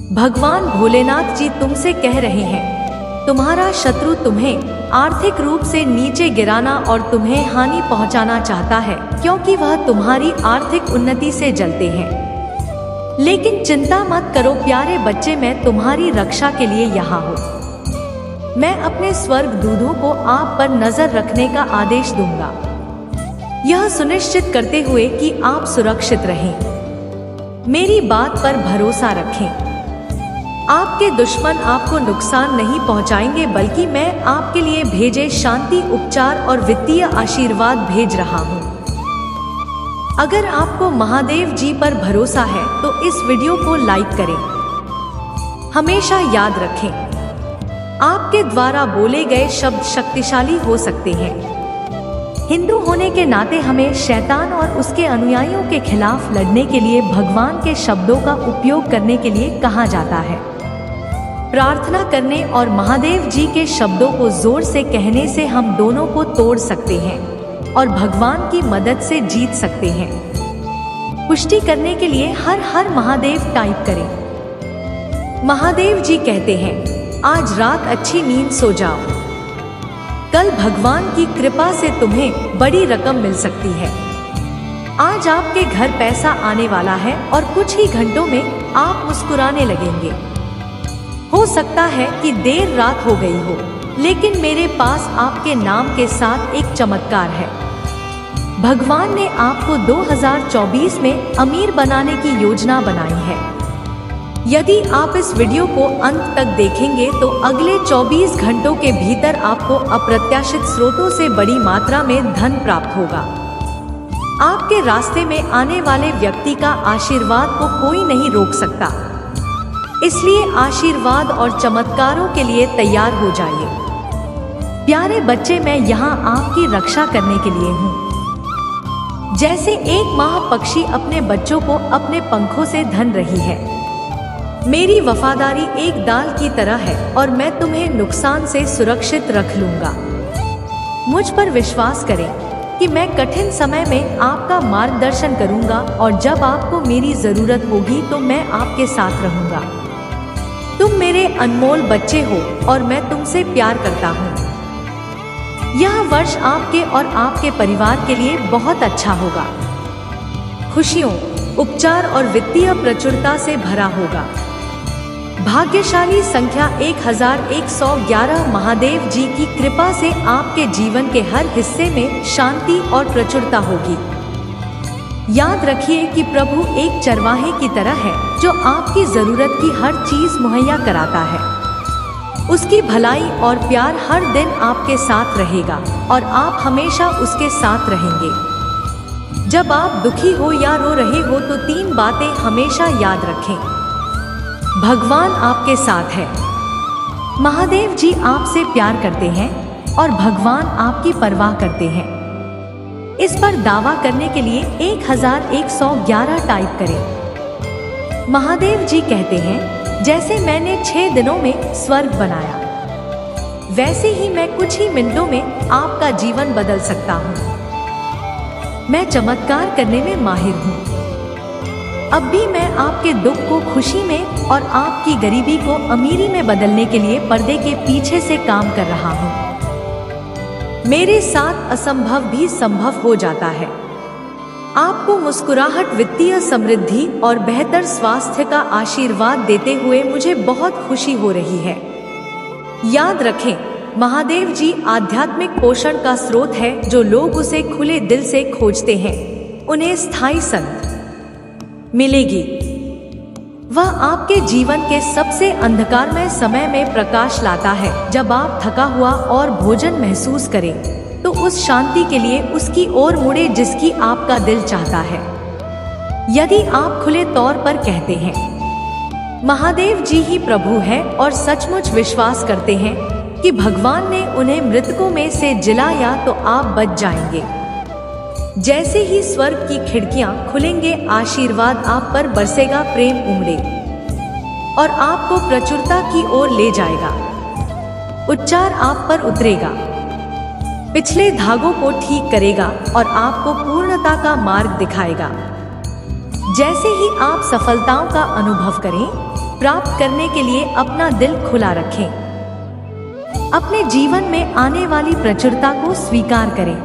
भगवान भोलेनाथ जी तुमसे कह रहे हैं, तुम्हारा शत्रु तुम्हें आर्थिक रूप से नीचे गिराना और तुम्हें हानि पहुंचाना चाहता है, क्योंकि वह तुम्हारी आर्थिक उन्नति से जलते हैं। लेकिन चिंता मत करो प्यारे बच्चे, मैं तुम्हारी रक्षा के लिए यहाँ हूँ। मैं अपने स्वर्ग दूतों को आप पर नजर रखने का आदेश दूंगा, यह सुनिश्चित करते हुए कि आप सुरक्षित रहें। मेरी बात पर भरोसा रखें। आपके दुश्मन आपको नुकसान नहीं पहुंचाएंगे, बल्कि मैं आपके लिए भेजे शांति, उपचार और वित्तीय आशीर्वाद भेज रहा हूं। अगर आपको महादेव जी पर भरोसा है तो इस वीडियो को लाइक करें। हमेशा याद रखें, आपके द्वारा बोले गए शब्द शक्तिशाली हो सकते हैं। हिंदू होने के नाते हमें शैतान और उसके अनुयायियों के खिलाफ लड़ने के लिए भगवान के शब्दों का उपयोग करने के लिए कहा जाता है। प्रार्थना करने और महादेव जी के शब्दों को जोर से कहने से हम दोनों को तोड़ सकते हैं और भगवान की मदद से जीत सकते हैं। पुष्टि करने के लिए हर हर महादेव टाइप करें। महादेव जी कहते हैं, आज रात अच्छी नींद सो जाओ। कल भगवान की कृपा से तुम्हें बड़ी रकम मिल सकती है। आज आपके घर पैसा आने वाला है और कुछ ही घंटों में आप मुस्कुराने लगेंगे। हो सकता है कि देर रात हो गई हो, लेकिन मेरे पास आपके नाम के साथ एक चमत्कार है। भगवान ने आपको 2024 में अमीर बनाने की योजना बनाई है। यदि आप इस वीडियो को अंत तक देखेंगे तो अगले 24 घंटों के भीतर आपको अप्रत्याशित स्रोतों से बड़ी मात्रा में धन प्राप्त होगा। आपके रास्ते में आने वाले व्यक्ति का आशीर्वाद को कोई नहीं रोक सकता, इसलिए आशीर्वाद और चमत्कारों के लिए तैयार हो जाइए। प्यारे बच्चे, मैं यहाँ आपकी रक्षा करने के लिए हूँ। जैसे एक माँ पक्षी अपने बच्चों को अपने पंखों से धन रही है, मेरी वफादारी एक डाल की तरह है और मैं तुम्हें नुकसान से सुरक्षित रख लूंगा। मुझ पर विश्वास करें कि मैं कठिन समय में आपका मार्गदर्शन करूंगा और जब आपको मेरी जरूरत होगी तो मैं आपके साथ रहूंगा। तुम मेरे अनमोल बच्चे हो और मैं तुमसे प्यार करता हूँ। यह वर्ष आपके और आपके परिवार के लिए बहुत अच्छा होगा। खुशियों, उपचार और वित्तीय प्रचुरता से भरा होगा। भाग्यशाली संख्या 1111। महादेव जी की कृपा से आपके जीवन के हर हिस्से में शांति और प्रचुरता होगी। याद रखिए कि प्रभु एक चरवाहे की तरह है जो आपकी जरूरत की हर चीज मुहैया कराता है। उसकी भलाई और प्यार हर दिन आपके साथ रहेगा और आप हमेशा उसके साथ रहेंगे। जब आप दुखी हो या रो रहे हो तो 3 बातें हमेशा याद रखें। भगवान आपके साथ है, महादेव जी आपसे प्यार करते हैं और भगवान आपकी परवाह करते हैं। इस पर दावा करने के लिए 1111 टाइप करें। महादेव जी कहते हैं, जैसे मैंने 6 दिनों में स्वर्ग बनाया, वैसे ही मैं कुछ ही मिनटों में आपका जीवन बदल सकता हूँ। मैं चमत्कार करने में माहिर हूँ। अब भी मैं आपके दुख को खुशी में और आपकी गरीबी को अमीरी में बदलने के लिए पर्दे के पीछे से काम कर रहा हूँ। मेरे साथ असंभव भी संभव हो जाता है। आपको मुस्कुराहट, वित्तीय समृद्धि और बेहतर स्वास्थ्य का आशीर्वाद देते हुए मुझे बहुत खुशी हो रही है। याद रखें, महादेव जी आध्यात्मिक पोषण का स्रोत है। जो लोग उसे खुले दिल से खोजते हैं उन्हें स्थायी संत मिलेगी। वह आपके जीवन के सबसे अंधकारमय समय में प्रकाश लाता है। जब आप थका हुआ और भोजन महसूस करें तो उस शांति के लिए उसकी ओर मुड़े जिसकी आपका दिल चाहता है। यदि आप खुले तौर पर कहते हैं महादेव जी ही प्रभु है और सचमुच विश्वास करते हैं कि भगवान ने उन्हें मृतकों में से जिलाया तो आप बच जाएंगे। जैसे ही स्वर्ग की खिड़कियां खुलेंगे, आशीर्वाद आप पर बरसेगा, प्रेम उमड़े और आपको प्रचुरता की ओर ले जाएगा। उच्चार आप पर उतरेगा, पिछले धागों को ठीक करेगा और आपको पूर्णता का मार्ग दिखाएगा। जैसे ही आप सफलताओं का अनुभव करें, प्राप्त करने के लिए अपना दिल खुला रखें। अपने जीवन में आने वाली प्रचुरता को स्वीकार करें।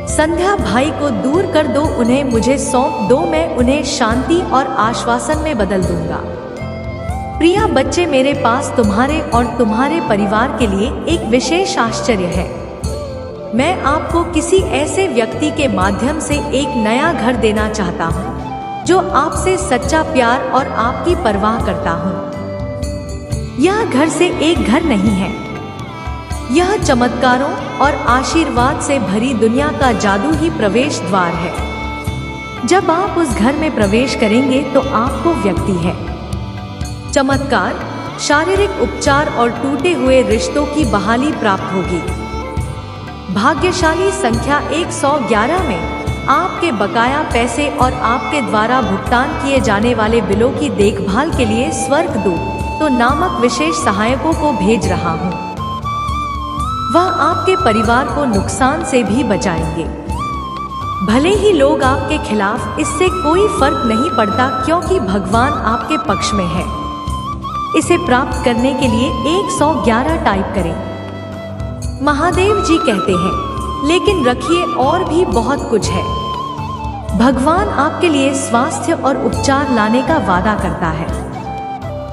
संध्या भाई को दूर कर दो, उन्हें मुझे सौंप दो, मैं उन्हें शांति और आश्वासन में बदल दूंगा। प्रिया बच्चे, मेरे पास तुम्हारे और तुम्हारे परिवार के लिए एक विशेष आश्चर्य है। मैं आपको किसी ऐसे व्यक्ति के माध्यम से एक नया घर देना चाहता हूँ जो आपसे सच्चा प्यार और आपकी परवाह करता हूँ। यह घर से एक घर नहीं है, यह चमत्कारों और आशीर्वाद से भरी दुनिया का जादू ही प्रवेश द्वार है। जब आप उस घर में प्रवेश करेंगे तो आपको व्यक्ति है, चमत्कार, शारीरिक उपचार और टूटे हुए रिश्तों की बहाली प्राप्त होगी। भाग्यशाली संख्या 111 में आपके बकाया पैसे और आपके द्वारा भुगतान किए जाने वाले बिलों की देखभाल के लिए स्वर्गदूत तो नामक विशेष सहायकों को भेज रहा हूँ। वह आपके परिवार को नुकसान से भी बचाएंगे। भले ही लोग आपके खिलाफ, इससे कोई फर्क नहीं पड़ता क्योंकि भगवान आपके पक्ष में है। इसे प्राप्त करने के लिए 111 टाइप करें। महादेव जी कहते हैं, लेकिन रखिए और भी बहुत कुछ है। भगवान आपके लिए स्वास्थ्य और उपचार लाने का वादा करता है।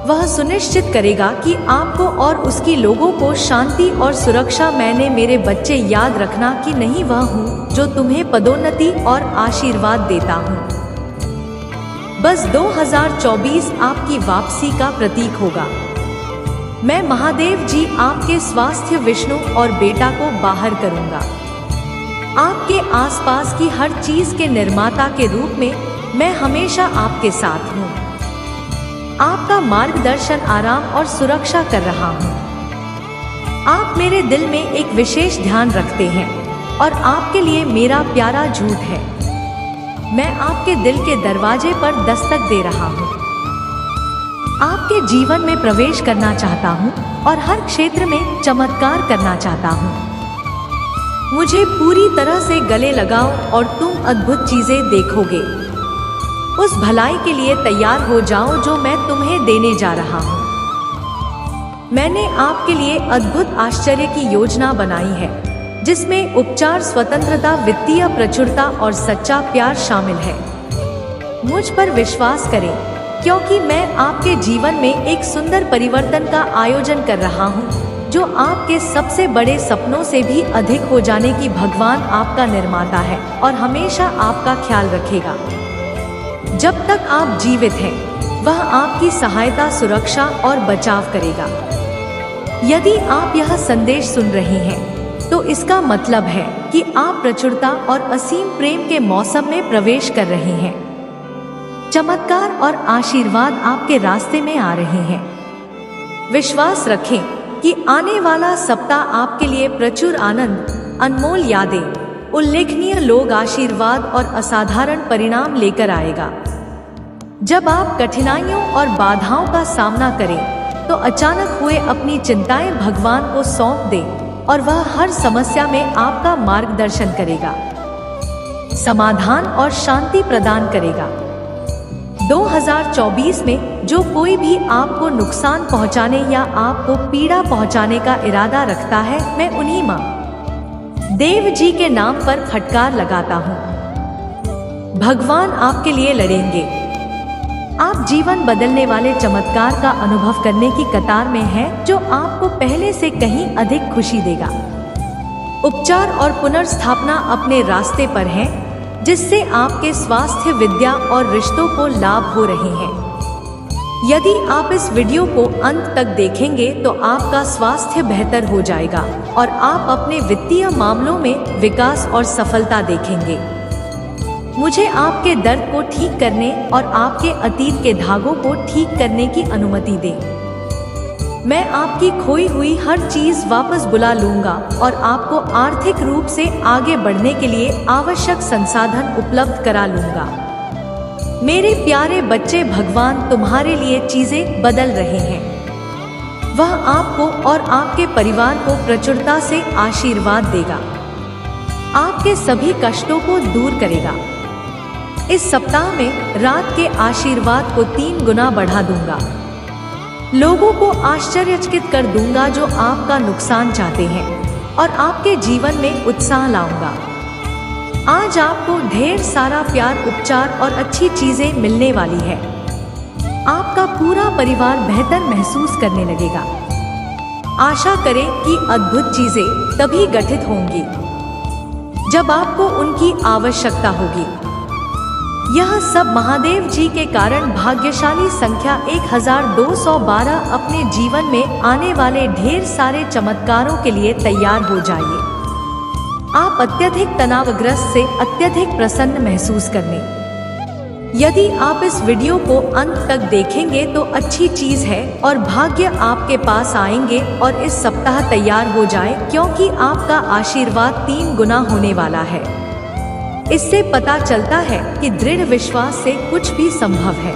वह सुनिश्चित करेगा कि आपको और उसकी लोगों को शांति और सुरक्षा। मैंने मेरे बच्चे याद रखना कि नहीं वह हूँ जो तुम्हें पदोन्नति और आशीर्वाद देता हूँ। बस 2024 आपकी वापसी का प्रतीक होगा। मैं महादेव जी आपके स्वास्थ्य, विष्णु और बेटा को बाहर करूंगा। आपके आसपास की हर चीज के निर्माता के रूप में मैं हमेशा आपके साथ हूँ। आपका मार्गदर्शन, आराम और सुरक्षा कर रहा हूँ। आप मेरे दिल में एक विशेष ध्यान रखते हैं और आपके लिए मेरा प्यारा झूठ है। मैं आपके दिल के दरवाजे पर दस्तक दे रहा हूँ। आपके जीवन में प्रवेश करना चाहता हूँ और हर क्षेत्र में चमत्कार करना चाहता हूँ। मुझे पूरी तरह से गले लगाओ और तुम अद्भुत चीजें देखोगे। उस भलाई के लिए तैयार हो जाओ जो मैं तुम्हें देने जा रहा हूँ। मैंने आपके लिए अद्भुत आश्चर्य की योजना बनाई है, जिसमें उपचार, स्वतंत्रता, वित्तीय प्रचुरता और सच्चा प्यार शामिल है। मुझ पर विश्वास करें, क्योंकि मैं आपके जीवन में एक सुंदर परिवर्तन का आयोजन कर रहा हूँ, जो आपके सबसे बड़े सपनों से भी अधिक हो जाने की। भगवान आपका निर्माता है और हमेशा आपका ख्याल रखेगा। जब तक आप जीवित हैं, वह आपकी सहायता, सुरक्षा और बचाव करेगा। यदि आप यह संदेश सुन रहे हैं, तो इसका मतलब है कि आप प्रचुरता और असीम प्रेम के मौसम में प्रवेश कर रहे हैं। चमत्कार और आशीर्वाद आपके रास्ते में आ रहे हैं। विश्वास रखें कि आने वाला सप्ताह आपके लिए प्रचुर आनंद, अनमोल यादें, उल्लेखनीय लोग, आशीर्वाद और असाधारण परिणाम लेकर आएगा। जब आप कठिनाइयों और बाधाओं का सामना करें, तो अचानक हुए अपनी चिंताएं भगवान को सौंप दें और वह हर समस्या में आपका मार्गदर्शन करेगा, समाधान और शांति प्रदान करेगा। 2024 में जो कोई भी आपको नुकसान पहुंचाने या आपको पीड़ा पहुंचाने का इरादा रखता है, मैं उन्हीं मां देव जी के नाम पर फटकार लगाता हूँ। भगवान आपके लिए लड़ेंगे। आप जीवन बदलने वाले चमत्कार का अनुभव करने की कतार में हैं, जो आपको पहले से कहीं अधिक खुशी देगा। उपचार और पुनर्स्थापना अपने रास्ते पर है, जिससे आपके स्वास्थ्य, विद्या और रिश्तों को लाभ हो रहे हैं। यदि आप इस वीडियो को अंत तक देखेंगे तो आपका स्वास्थ्य बेहतर हो जाएगा और आप अपने वित्तीय मामलों में विकास और सफलता देखेंगे। मुझे आपके दर्द को ठीक करने और आपके अतीत के धागों को ठीक करने की अनुमति दें। मैं आपकी खोई हुई हर चीज वापस बुला लूंगा और आपको आर्थिक रूप से आगे बढ़ने के लिए आवश्यक संसाधन उपलब्ध करा लूंगा। मेरे प्यारे बच्चे, भगवान तुम्हारे लिए चीजें बदल रहे हैं। वह आपको और आपके परिवार को प्रचुरता से आशीर्वाद देगा, आपके सभी कष्टों को दूर करेगा। इस सप्ताह में रात के आशीर्वाद को 3 गुना बढ़ा दूंगा। लोगों को आश्चर्यचकित कर दूंगा जो आपका नुकसान चाहते हैं और आपके जीवन में उत्साह लाऊंगा। आज आपको ढेर सारा प्यार, उपचार और अच्छी चीजें मिलने वाली है। आपका पूरा परिवार बेहतर महसूस करने लगेगा। आशा करें कि अद्भुत चीजें तभी घटित होंगी जब आपको उनकी आवश्यकता होगी। यह सब महादेव जी के कारण भाग्यशाली संख्या 1212 अपने जीवन में आने वाले ढेर सारे चमत्कारों के लिए तैयार हो जाइए। आप अत्यधिक तनावग्रस्त से अत्यधिक प्रसन्न महसूस करने। यदि आप इस वीडियो को अंत तक देखेंगे तो अच्छी चीज है और भाग्य आपके पास आएंगे और इस सप्ताह तैयार हो जाए, क्योंकि आपका आशीर्वाद 3 गुना होने वाला है। इससे पता चलता है कि दृढ़ विश्वास से कुछ भी संभव है।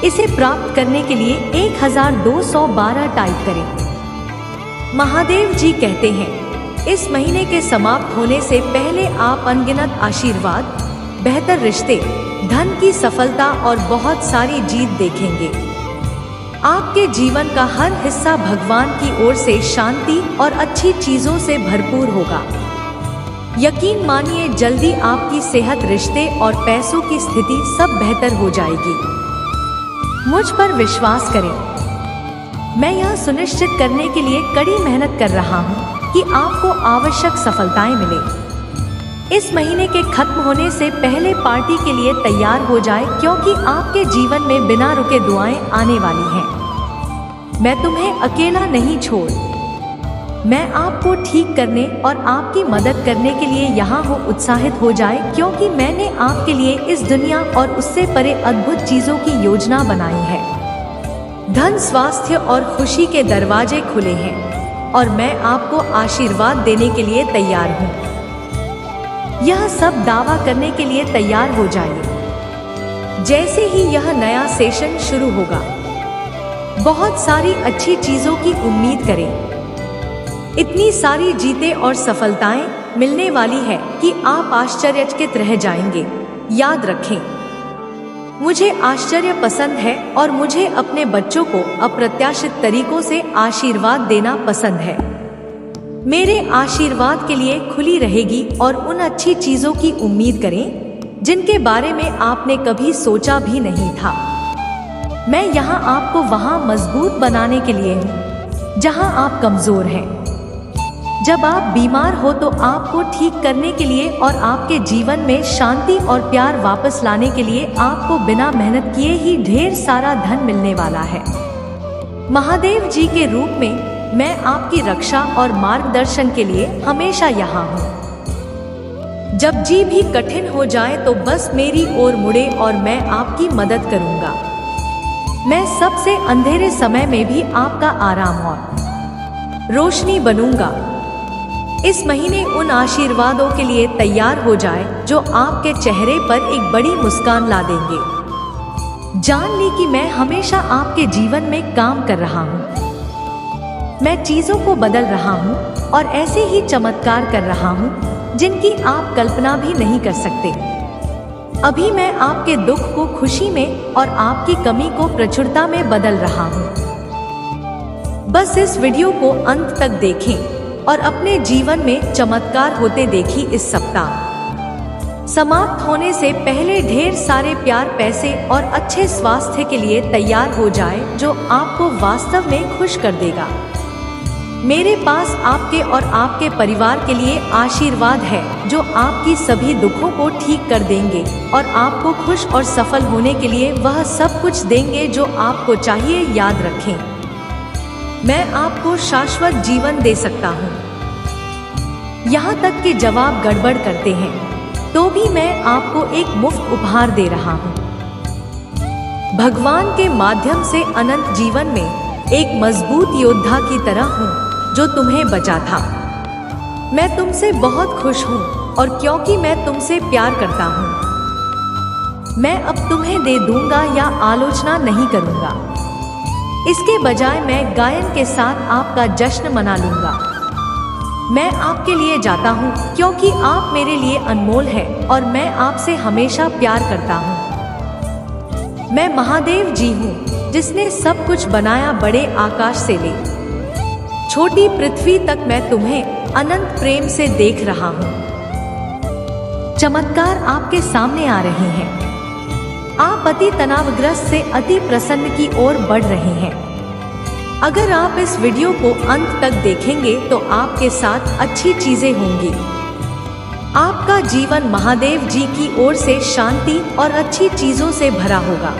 इसे प्राप्त करने के लिए 1212 टाइप करें। महादेव जी कहते हैं, इस महीने के समाप्त होने से पहले आप अनगिनत आशीर्वाद, बेहतर रिश्ते, धन की सफलता और बहुत सारी जीत देखेंगे। आपके जीवन का हर हिस्सा भगवान की ओर से शांति और अच्छी चीजों से भरपूर होगा। यकीन मानिए, जल्दी आपकी सेहत, रिश्ते और पैसों की स्थिति सब बेहतर हो जाएगी। मुझ पर विश्वास करें। मैं यह सुनिश्चित करने के लिए कड़ी मेहनत कर रहा हूँ कि आपको आवश्यक सफलताएं मिले। इस महीने के खत्म होने से पहले पार्टी के लिए तैयार हो जाए, क्योंकि आपके जीवन में बिना रुके दुआएं आने वाली हैं। मैं तुम्हें अकेला नहीं छोड़, मैं आपको ठीक करने और आपकी मदद करने के लिए यहाँ हूँ। उत्साहित हो जाए, क्योंकि मैंने आपके लिए इस दुनिया और उससे परे अद्भुत चीजों की योजना बनाई है। धन, स्वास्थ्य और खुशी के दरवाजे खुले हैं और मैं आपको आशीर्वाद देने के लिए तैयार हूँ। यह सब दावा करने के लिए तैयार हो जाइए। जैसे ही यह नया सेशन शुरू होगा, बहुत सारी अच्छी चीजों की उम्मीद करें। इतनी सारी जीतें और सफलताएं मिलने वाली है कि आप आश्चर्यचकित रह जाएंगे। याद रखें, मुझे आश्चर्य पसंद है और मुझे अपने बच्चों को अप्रत्याशित तरीकों से आशीर्वाद देना पसंद है। मेरे आशीर्वाद के लिए खुली रहेगी और उन अच्छी चीजों की उम्मीद करें जिनके बारे में आपने कभी सोचा भी नहीं था। मैं यहाँ आपको वहाँ मजबूत बनाने के लिए हूँ जहाँ आप कमजोर हैं। जब आप बीमार हो तो आपको ठीक करने के लिए और आपके जीवन में शांति और प्यार वापस लाने के लिए आपको बिना मेहनत किए ही ढेर सारा धन मिलने वाला है। महादेव जी के रूप में मैं आपकी रक्षा और मार्गदर्शन के लिए हमेशा यहाँ हूँ। जब जी भी कठिन हो जाए तो बस मेरी ओर मुड़े और मैं आपकी मदद करूँगा। मैं सबसे अंधेरे समय में भी आपका आराम और रोशनी बनूंगा। इस महीने उन आशीर्वादों के लिए तैयार हो जाए जो आपके चेहरे पर एक बड़ी मुस्कान ला देंगे। जान ली कि मैं हमेशा आपके जीवन में काम कर रहा हूँ। मैं चीजों को बदल रहा हूँ और ऐसे ही चमत्कार कर रहा हूँ जिनकी आप कल्पना भी नहीं कर सकते। अभी मैं आपके दुख को खुशी में और आपकी कमी को प्रचुरता में बदल रहा हूँ। बस इस वीडियो को अंत तक देखें और अपने जीवन में चमत्कार होते देखिए। इस सप्ताह समाप्त होने से पहले ढेर सारे प्यार, पैसे और अच्छे स्वास्थ्य के लिए तैयार हो जाए जो आपको वास्तव में खुश कर देगा। मेरे पास आपके और आपके परिवार के लिए आशीर्वाद है जो आपकी सभी दुखों को ठीक कर देंगे और आपको खुश और सफल होने के लिए वह सब कुछ देंगे जो आपको चाहिए। याद रखें, मैं आपको शाश्वत जीवन दे सकता हूँ। यहाँ तक कि जवाब गड़बड़ करते हैं तो भी मैं आपको एक मुफ्त उपहार दे रहा हूँ। भगवान के माध्यम से अनंत जीवन में एक मजबूत योद्धा की तरह हूँ जो तुम्हें बचा था। मैं तुमसे बहुत खुश हूँ और क्योंकि मैं तुमसे प्यार करता हूँ, मैं अब तुम्हें दे दूंगा या आलोचना नहीं करूँगा। इसके बजाय मैं गायन के साथ आपका जश्न मना लूंगा। मैं आपके लिए जाता हूँ क्योंकि आप मेरे लिए अनमोल है और मैं आपसे हमेशा प्यार करता हूँ। मैं महादेव जी हूँ जिसने सब कुछ बनाया, बड़े आकाश से ले छोटी पृथ्वी तक मैं तुम्हें अनंत प्रेम से देख रहा हूँ। चमत्कार आपके सामने आ रहे हैं। आप अति तनावग्रस्त से अति प्रसन्न की ओर बढ़ रहे हैं। अगर आप इस वीडियो को अंत तक देखेंगे तो आपके साथ अच्छी चीजें होंगी। आपका जीवन महादेव जी की ओर से शांति और अच्छी चीजों से भरा होगा।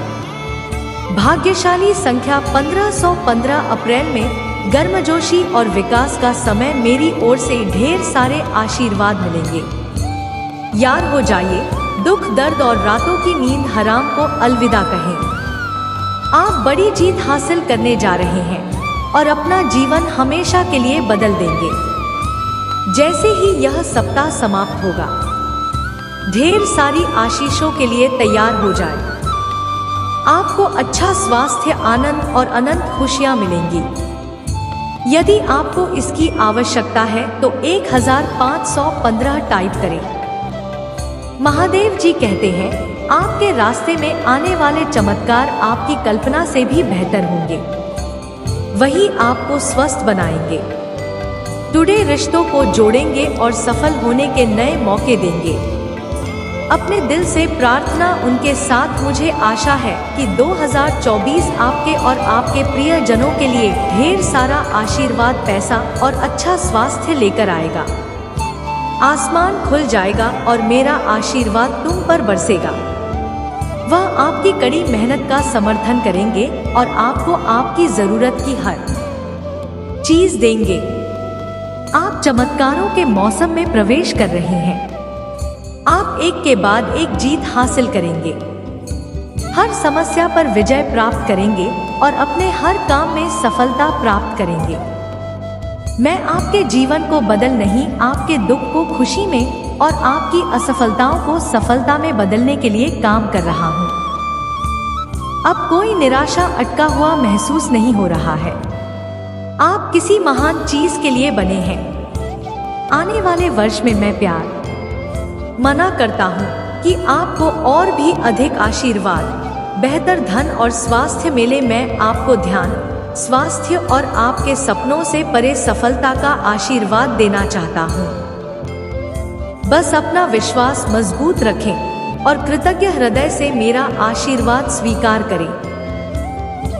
भाग्यशाली संख्या 1515 अप्रैल में गर्मजोशी और विकास का समय, मेरी ओर से ढेर सारे आशीर्वाद मिलेंगे। यार हो जाइए, दुख दर्द और रातों की नींद हराम को अलविदा कहें। आप बड़ी जीत हासिल करने जा रहे हैं और अपना जीवन हमेशा के लिए बदल देंगे। जैसे ही यह सप्ताह समाप्त होगा, ढेर सारी आशीषों के लिए तैयार हो जाए। आपको अच्छा स्वास्थ्य, आनंद और अनंत खुशियां मिलेंगी। यदि आपको इसकी आवश्यकता है तो 1515 टाइप करें। महादेव जी कहते हैं, आपके रास्ते में आने वाले चमत्कार आपकी कल्पना से भी बेहतर होंगे। वही आपको स्वस्थ बनाएंगे, टुडे रिश्तों को जोड़ेंगे और सफल होने के नए मौके देंगे। अपने दिल से प्रार्थना उनके साथ, मुझे आशा है कि 2024 आपके और आपके प्रियजनों के लिए ढेर सारा आशीर्वाद, पैसा और अच्छा स्वास्थ्य लेकर आएगा। आसमान खुल जाएगा और मेरा आशीर्वाद तुम पर बरसेगा। वह आपकी कड़ी मेहनत का समर्थन करेंगे और आपको आपकी जरूरत की हर चीज देंगे। आप चमत्कारों के मौसम में प्रवेश कर रहे हैं। आप एक के बाद एक जीत हासिल करेंगे, हर समस्या पर विजय प्राप्त करेंगे और अपने हर काम में सफलता प्राप्त करेंगे। मैं आपके जीवन को बदल नहीं, आपके दुख को खुशी में और आपकी असफलताओं को सफलता में बदलने के लिए काम कर रहा हूँ। अब कोई निराशा अटका हुआ महसूस नहीं हो रहा है। आप किसी महान चीज के लिए बने हैं। आने वाले वर्ष में मैं प्यार मना करता हूँ कि आपको और भी अधिक आशीर्वाद, बेहतर धन और स्वास्थ्य मिले। मैं आपको ध्यान, स्वास्थ्य और आपके सपनों से परे सफलता का आशीर्वाद देना चाहता हूँ। बस अपना विश्वास मजबूत रखें और कृतज्ञ हृदय से मेरा आशीर्वाद स्वीकार करें।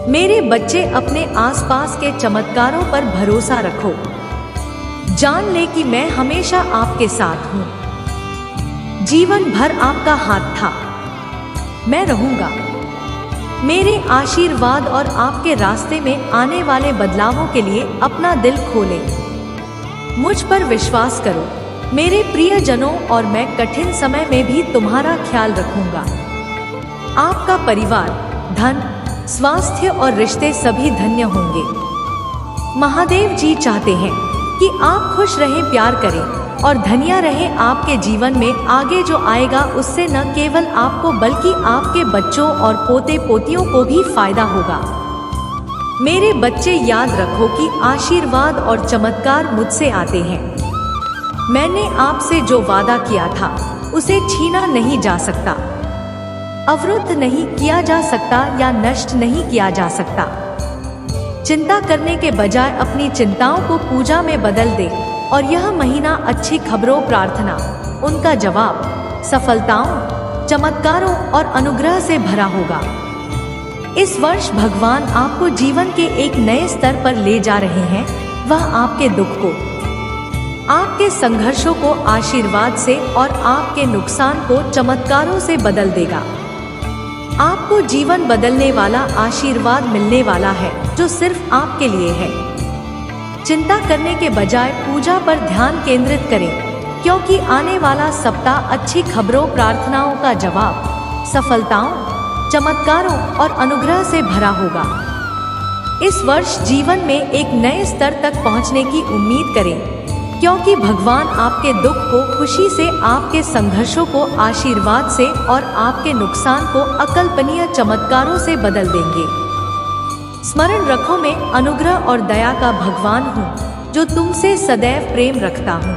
मेरे बच्चे, अपने आसपास के चमत्कारों पर भरोसा रखो। जान ले कि मैं हमेशा आपके साथ हूँ। जीवन भर आपका हाथ था, मैं रहूंगा। मेरे आशीर्वाद और आपके रास्ते में आने वाले बदलावों के लिए अपना दिल खोलें। मुझ पर विश्वास करो मेरे प्रियजनों, और मैं कठिन समय में भी तुम्हारा ख्याल रखूंगा। आपका परिवार, धन, स्वास्थ्य और रिश्ते सभी धन्य होंगे। महादेव जी चाहते हैं कि आप खुश रहें, प्यार करें और धन्य रहें। आपके जीवन में आगे जो आएगा उससे न केवल आपको बल्कि आपके बच्चों और पोते पोतियों को भी फायदा होगा। मेरे बच्चे, याद रखो कि आशीर्वाद और चमत्कार मुझसे आते हैं। मैंने आपसे जो वादा किया था उसे छीना नहीं जा सकता, अवरुद्ध नहीं किया जा सकता या नष्ट नहीं किया जा सकता। चिंता करने के बजाय अपनी चिंताओं को पूजा में बदल दे और यह महीना अच्छी खबरों, प्रार्थना, उनका जवाब, सफलताओं, चमत्कारों और अनुग्रह से भरा होगा। इस वर्ष भगवान आपको जीवन के एक नए स्तर पर ले जा रहे हैं। वह आपके दुख को, आपके संघर्षों को आशीर्वाद से और आपके नुकसान को चमत्कारों से बदल देगा। आपको जीवन बदलने वाला आशीर्वाद मिलने वाला है जो सिर्फ आपके लिए है। चिंता करने के बजाय पूजा पर ध्यान केंद्रित करें, क्योंकि आने वाला सप्ताह अच्छी खबरों, प्रार्थनाओं का जवाब, सफलताओं, चमत्कारों और अनुग्रह से भरा होगा। इस वर्ष जीवन में एक नए स्तर तक पहुंचने की उम्मीद करें, क्योंकि भगवान आपके दुख को खुशी से, आपके संघर्षों को आशीर्वाद से और आपके नुकसान को अकल्पनीय चमत्कारों से बदल देंगे। स्मरण रखो, मैं अनुग्रह और दया का भगवान हूँ जो तुमसे सदैव प्रेम रखता हूँ।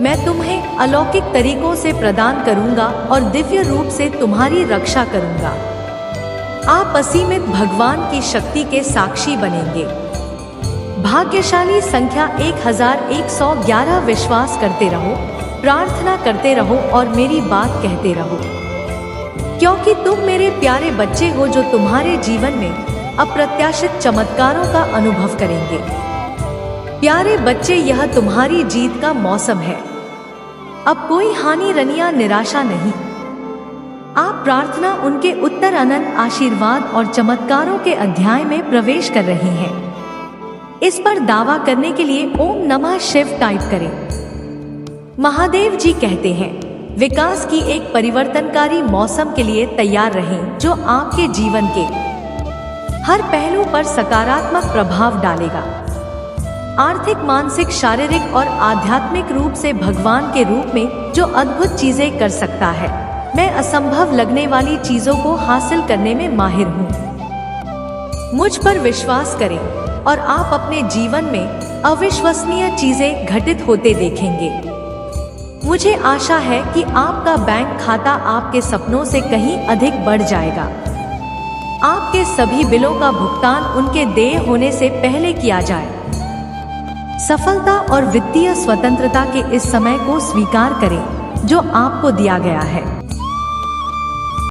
मैं तुम्हें अलौकिक तरीकों से प्रदान करूँगा और दिव्य रूप से तुम्हारी रक्षा करूँगा। आप असीमित भगवान की शक्ति के साक्षी बनेंगे। भाग्यशाली संख्या 1111। विश्वास करते रहो, प्रार्थना करते रहो और मेरी बात कहते रहो, क्योंकि तुम मेरे प्यारे बच्चे हो जो तुम्हारे जीवन में अप्रत्याशित चमत्कारों का अनुभव करेंगे। प्यारे बच्चे, यह तुम्हारी जीत का मौसम है। अब कोई हानि, रनिया, निराशा नहीं। आप प्रार्थना, उनके उत्तर, अनंत आशीर्वाद और चमत्कारों के अध्याय में प्रवेश कर रहे हैं। इस पर दावा करने के लिए ओम नमः शिव टाइप करें। महादेव जी कहते हैं, विकास की एक परिवर्तनकारी मौसम के लिए तैयार रहें जो आपके जीवन के हर पहलू पर सकारात्मक प्रभाव डालेगा। आर्थिक, मानसिक, शारीरिक और आध्यात्मिक रूप से भगवान के रूप में जो अद्भुत चीजें कर सकता है। मैं असंभव लगने वाली चीजों को हासिल करने में माहिर हूँ। मुझ पर विश्वास करें और आप अपने जीवन में अविश्वसनीय चीजें घटित होते देखेंगे। मुझे आशा है कि आपका बैंक खाता आपके सपनों से कहीं अधिक बढ़ जाएगा। आपके सभी बिलों का भुगतान उनके देय होने से पहले किया जाए। सफलता और वित्तीय स्वतंत्रता के इस समय को स्वीकार करें जो आपको दिया गया है।